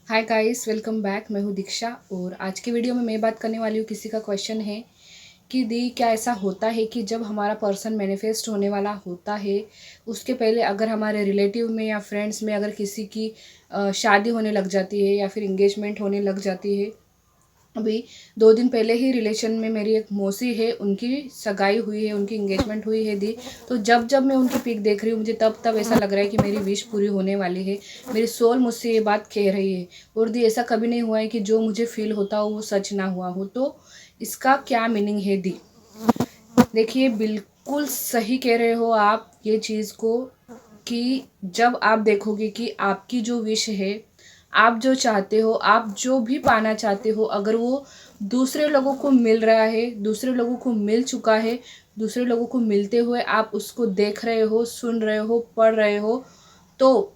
Hi guys, welcome back. मैं हूँ दीक्षा और आज की वीडियो में मैं बात करने वाली हूँ। किसी का क्वेश्चन है कि दी क्या ऐसा होता है कि जब हमारा पर्सन मैनिफेस्ट होने वाला होता है उसके पहले अगर हमारे रिलेटिव में या फ्रेंड्स में अगर किसी की शादी होने लग जाती है या फिर इंगेजमेंट होने लग जाती है। अभी 2 दिन पहले ही रिलेशन में मेरी एक मौसी है, उनकी सगाई हुई है, उनकी इंगेजमेंट हुई है दी। तो जब जब मैं उनकी पिक देख रही हूँ मुझे तब तब ऐसा लग रहा है कि मेरी विश पूरी होने वाली है। मेरी सोल मुझसे ये बात कह रही है। और दी ऐसा कभी नहीं हुआ है कि जो मुझे फील होता हो वो सच ना हुआ हो। तो इसका क्या मीनिंग है दी? देखिए, बिल्कुल सही कह रहे हो आप ये चीज़ को कि जब आप देखोगे कि आपकी जो विश है, आप जो चाहते हो, आप जो भी पाना चाहते हो, अगर वो दूसरे लोगों को मिल रहा है, दूसरे लोगों को मिल चुका है, दूसरे लोगों को मिलते हुए आप उसको देख रहे हो, सुन रहे हो, पढ़ रहे हो, तो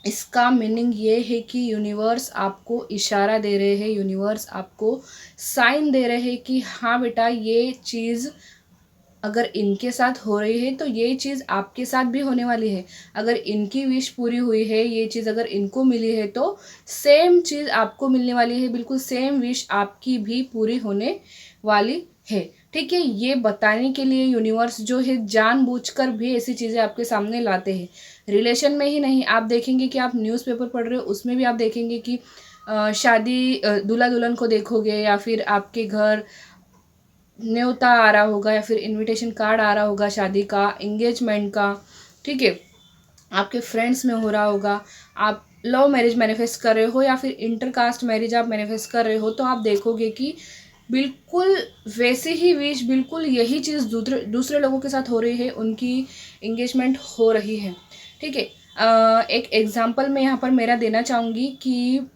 इसका मीनिंग ये है कि यूनिवर्स आपको इशारा दे रहे हैं, यूनिवर्स आपको साइन दे रहे हैं कि हाँ बेटा, ये चीज़ अगर इनके साथ हो रही है तो ये चीज़ आपके साथ भी होने वाली है। अगर इनकी विश पूरी हुई है, ये चीज़ अगर इनको मिली है तो सेम चीज़ आपको मिलने वाली है। बिल्कुल सेम विश आपकी भी पूरी होने वाली है। ठीक है, ये बताने के लिए यूनिवर्स जो है जानबूझकर भी ऐसी चीज़ें आपके सामने लाते हैं। रिलेशन में ही नहीं, आप देखेंगे कि आप न्यूज़पेपर पढ़ रहे हो उसमें भी आप देखेंगे कि शादी दूल्हा दुल्हन को देखोगे या फिर आपके घर न्योता आ रहा होगा या फिर इनविटेशन कार्ड आ रहा होगा शादी का, एंगेजमेंट का। ठीक है, आपके फ्रेंड्स में हो रहा होगा। आप लव मैरिज मैनिफेस्ट कर रहे हो या फिर इंटरकास्ट मैरिज आप मैनिफेस्ट कर रहे हो तो आप देखोगे कि बिल्कुल वैसे ही विश, बिल्कुल यही चीज़ दूसरे दूसरे लोगों के साथ हो रही है, उनकी एंगेजमेंट हो रही है। ठीक है, एक एग्जांपल मैं यहाँ पर मेरा देना चाहूँगी कि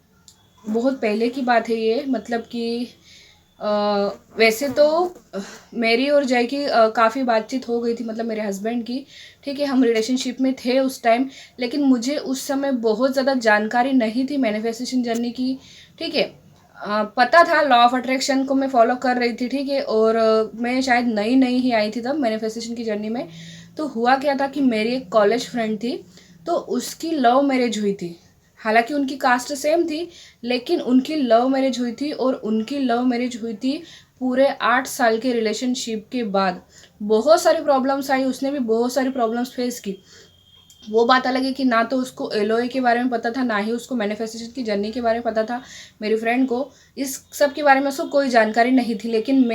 बहुत पहले की बात है ये, मतलब कि वैसे तो मेरी और जय की काफ़ी बातचीत हो गई थी, मतलब मेरे हस्बैंड की। ठीक है, हम रिलेशनशिप में थे उस टाइम, लेकिन मुझे उस समय बहुत ज़्यादा जानकारी नहीं थी मैनिफेस्टेशन जर्नी की। ठीक है, पता था लॉ ऑफ अट्रैक्शन को मैं फॉलो कर रही थी। ठीक है, और मैं शायद नई नई ही आई थी तब मैनिफेस्टेशन की जर्नी में। तो हुआ क्या था कि मेरी एक कॉलेज फ्रेंड थी, तो उसकी लव मैरिज हुई थी। हालांकि उनकी कास्ट सेम थी, लेकिन उनकी लव मैरिज हुई थी और उनकी लव मैरिज हुई थी पूरे 8 साल के रिलेशनशिप के बाद। बहुत सारी प्रॉब्लम्स आई, उसने भी बहुत सारी प्रॉब्लम्स फेस की। वो बात अलग है कि ना तो उसको एलओए के बारे में पता था, ना ही उसको मैनिफेस्टेशन की जर्नी के बारे में पता था। मेरी फ्रेंड को इस सब के बारे में उसको कोई जानकारी नहीं थी, लेकिन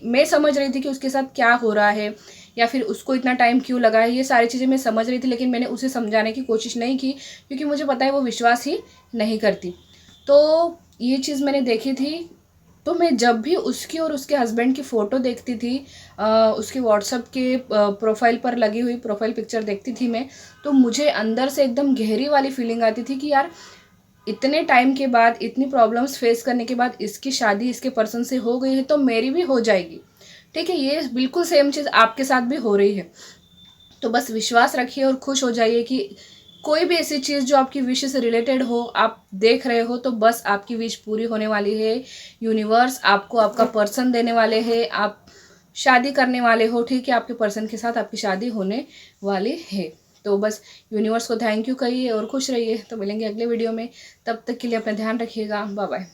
मैं समझ रही थी कि उसके साथ क्या हो रहा है या फिर उसको इतना टाइम क्यों लगा है। ये सारी चीज़ें मैं समझ रही थी, लेकिन मैंने उसे समझाने की कोशिश नहीं की क्योंकि मुझे पता है वो विश्वास ही नहीं करती। तो ये चीज़ मैंने देखी थी। तो मैं जब भी उसकी और उसके हस्बैंड की फ़ोटो देखती थी, उसके व्हाट्सएप के प्रोफाइल पर लगी हुई प्रोफाइल पिक्चर देखती थी मैं, तो मुझे अंदर से एकदम गहरी वाली फीलिंग आती थी कि यार, इतने टाइम के बाद, इतनी प्रॉब्लम्स फेस करने के बाद इसकी शादी इसके पर्सन से हो गई है तो मेरी भी हो जाएगी। ठीक है, ये बिल्कुल सेम चीज़ आपके साथ भी हो रही है। तो बस विश्वास रखिए और खुश हो जाइए कि कोई भी ऐसी चीज़ जो आपकी विश से रिलेटेड हो, आप देख रहे हो तो बस आपकी विश पूरी होने वाली है। यूनिवर्स आपको आपका पर्सन देने वाले हैं, आप शादी करने वाले हो। ठीक है, आपके पर्सन के साथ आपकी शादी होने वाली है। तो बस यूनिवर्स को थैंक यू कहिए और खुश रहिए। तो मिलेंगे अगले वीडियो में, तब तक के लिए अपना ध्यान रखिएगा। Bye bye.